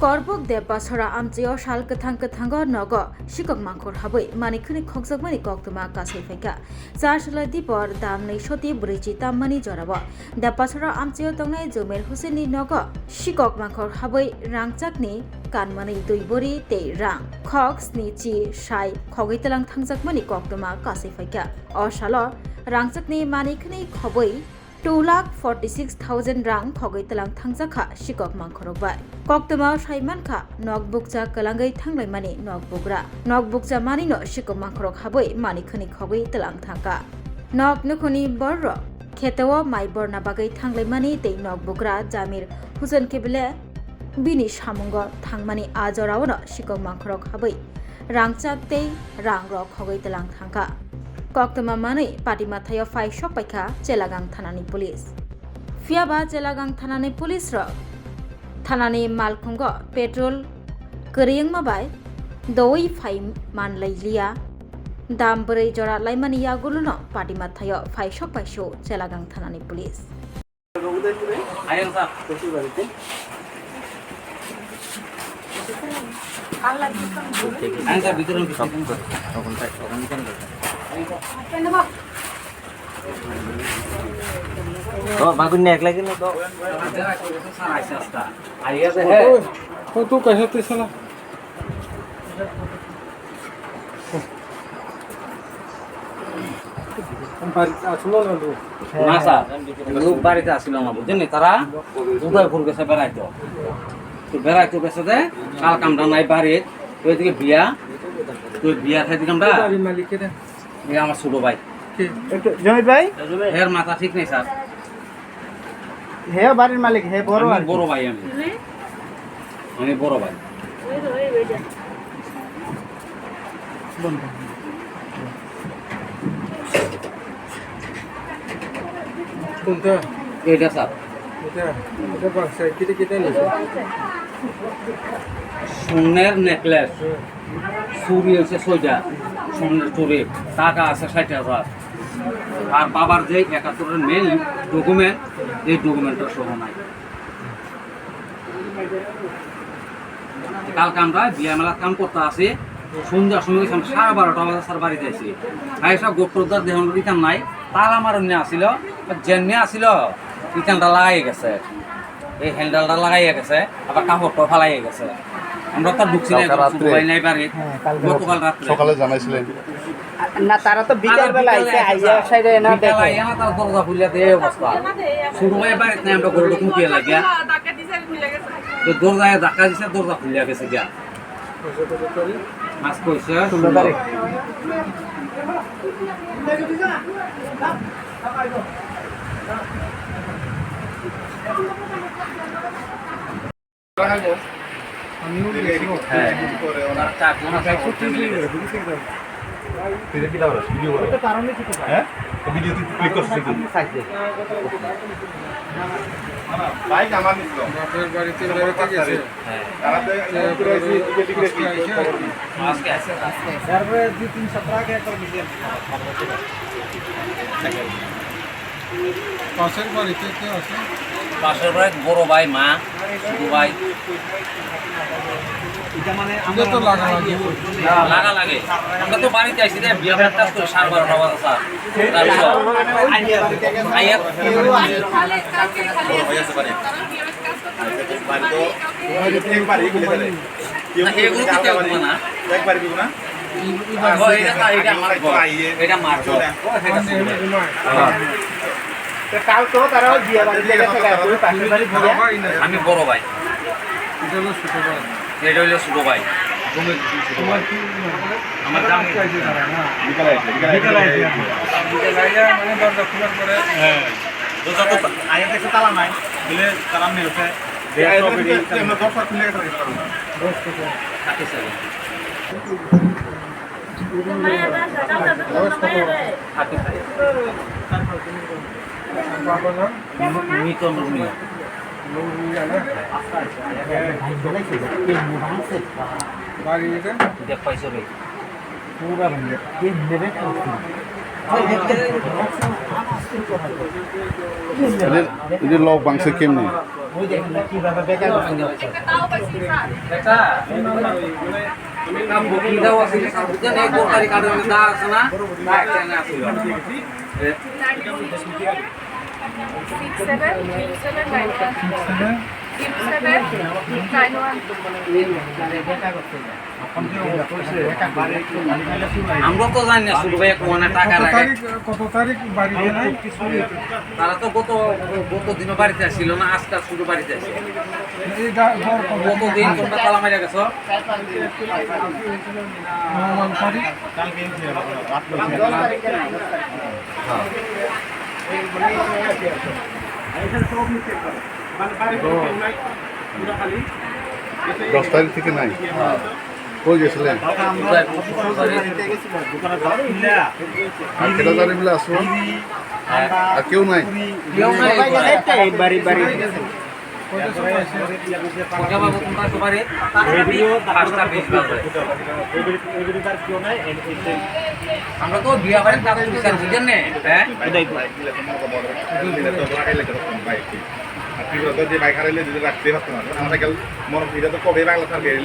Korbuk de basara amtio shal ketang nogo shikok mangkor haboi manikuni khoksok mani koktuma kasai feka sashala dipor damnei shoti brichi tammani jorabo de basara amtio tongnai jomer huseni nogo shikok mangkor haboi rangchakni kanmani duibori te rang khoks ni chi shai khogitelang thangjak mani koktuma kasai feka o shalo rangchakni manikuni khoboi 2,46,000 rang khogoi talang thangjaka shikok mangkhorokbai koktoma saimankha nokbukcha kalangai thanglai mani nokbukcha mani no shikok mangkhorok haboi mani khani khogoi talang thangka nok nukhoni borro khetao mai borna bagai thanglai mani tei nokbukra jamir husen kebile bini samungo thangmani ajorao no shikok mangkhorok haboi rangchak tei rangrok khogoi talang thangka Koktoma mani pati mathayo fai shop paikha Chelagang thanani police fiaba Chelagang thanani police ro thanani malkhungo petrol kering mabai doi fai man lailia dam brai jora laimani yaguluno pati mathayo fai shop paisho Chelagang thanani police ayang sa kosi barite ayang sa bitoron bisa okon kan तो बागुन नेक लगे ना तो आइए से है तो तू कैसे ते साला हम बारी আসলো না লো ना सा लोग बारी তে আসলো না বুঝছেন তারা উদয়পুর গেছে বেড়াইতো তো বেড়াইতো গেছে দে কাল কামটা নাই বাড়ি তো এদিকে বিয়া খাইতে কামটা বাড়ি মালিকের এই আমার ছোট ভাই জমির ভাই এর মাথা ঠিক নেই স্যার হে বাড়ির মালিক হে বড় আর বড় ভাই আমি বড় ভাই কোনটা এটা স্যার এটা বাক্সা কিতে নিছে সোনের নেকলেস চুরি হয়েছে 6টা সোনের চুরি টাকা আছে 60,000 আর বাবার যে 71-এর মেইন ডকুমেন্ট এই ডকুমেন্টটা সহ নাই কালকে আমরা বিয়া মেলার কাম করতে আসি সন্ধ্যার সময় গেছিলাম 12:30 বাজে স্যার বাড়িতে আসি আইসা গোট্রদার দেহন রিটার্ন নাই তার আমার অন্য আসিল জেনে আসিল রিটার্নটা লাগাই গেছে এই হ্যান্ডেলটা লাগাইয়া গেছে আবার কাপড়টা ফালাইয়া গেছে আমরা তো ঢুকছি নাই বাড়ি গতকাল রাত্রে সকালে জানাইছিলেন না তারা তো বিকেল বেলা আইছে আইয়া সাইডে না দেখে এনা তার দরজা খুলে দে অবস্থা শুরু হয়ে বাড়িতে আমরা গরুটা কুকিয়ে লাগিয়া তো দরজায় ধাক্কা দিছে দরজা খুলে গেছে গিয়া মাছ কইছে 16 তারিখ আমিও গেছি হ্যাঁ ওনার চাকরি না করতে মিলে তুই কি দাও ভিডিও করো তো কারণে কি তো হ্যাঁ ভিডিও তুই ক্লিক করছিস বাইক আমার নিছিল বাপের বাড়িতে বেড়াতে গেছে হ্যাঁ তারাতে করেছি টিকে আজকে আছে তারপরে 2-3 সপ্তাহ আগে একবার ভিডিও পাশের বাড়িতে কে আছে পাশের বাড়ি বড় ভাই মা ছোট ভাই এটা মানে আমরা তো লাগা লাগে আমরা তো বাড়িতে আইছি রে বিয়া বাড়ি কাজ করে 12:30 বাজে স্যার আইয়া একবার এগুলো করে কেউ এগুলো কি করব না একবার দিব না এটা মার কাল তো তারাও বিয়া বাড়ি থেকে গেছে পাশের বাড়ি বিয়া আমি বড় ভাই এটা হলো ছোট ভাই এটা হইলো ছোট ভাই তোমার কি আমার দাম বিকালে মানে দরজা খোলার পরে দরজা তো আয়া দেখে তালা নাই বলে তালা নেই ওঠে আমরা দরজা খুলে গেছে বাবা না মিতন রুমিয়া বাড়ি এটা দেখ পাইছো রে পুরা ভেঙে কে নেবে এদের লোক বাংশে কেমনি ওই দেখুন না কিভাবে বেকার করছে। এটা বুকিং দাও আছে বুঝছেন এই গোটারি কার্ডের মধ্যে দা আছে না দা এখানে আছে 67 আমরা তো জানি না শুধু ভাই কোন টাকা রাখে কত তারিখ বাড়িতে নাই তারা তো গত দিনও বাড়িতে আসছিল না আজকাল শুধু বাড়িতে আসে এই ঘর গত দিন তোমরা তালা মারা গেছো তারিখ কালকে রাত 10 তারিখ থেকে নাই কই গেছিলেন দোকানে দাও কিলা আর কেটাদারি মিলে আসো আর কেউ নাই সবাই গেছে একটা এই বাড়ি পূজা বাবু তোমরা সবারে পাঁচটা পিস বাজে আমরা তো বিয়া বাড়ি কাজ করছি বুঝেন না হ্যাঁ বাইক হারাইলে যদি রাখতে পারতো না আমরা মনে তো কবে বাংলা সার বেরিয়ে